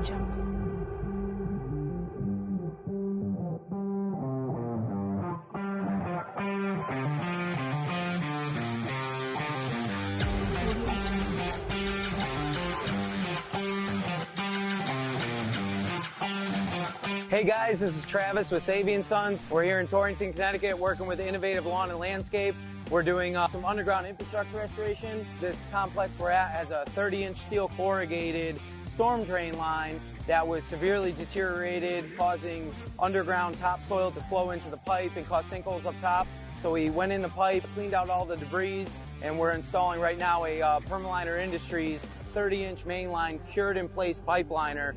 Hey guys, this is Travis with Savy & Sons. We're here in Torrington, Connecticut, working with Innovative Lawn and Landscape. We're doing some underground infrastructure restoration. This complex we're at has a 30-inch steel corrugated storm drain line that was severely deteriorated, causing underground topsoil to flow into the pipe and cause sinkholes up top. So we went in the pipe, cleaned out all the debris, and we're installing right now a Perma-Liner Industries 30-inch mainline cured in place pipe liner.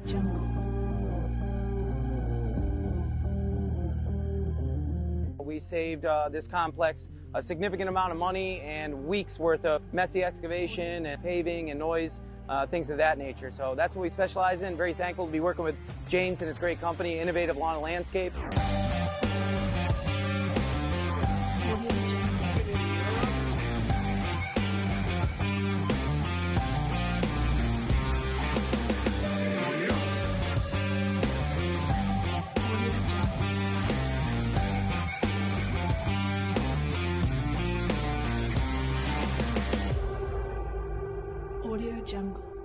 We saved this complex a significant amount of money and weeks worth of messy excavation and paving and noise, things of that nature. So that's what we specialize in. Very thankful to be working with James and his great company, Innovative Lawn and Landscape. Audio Jungle.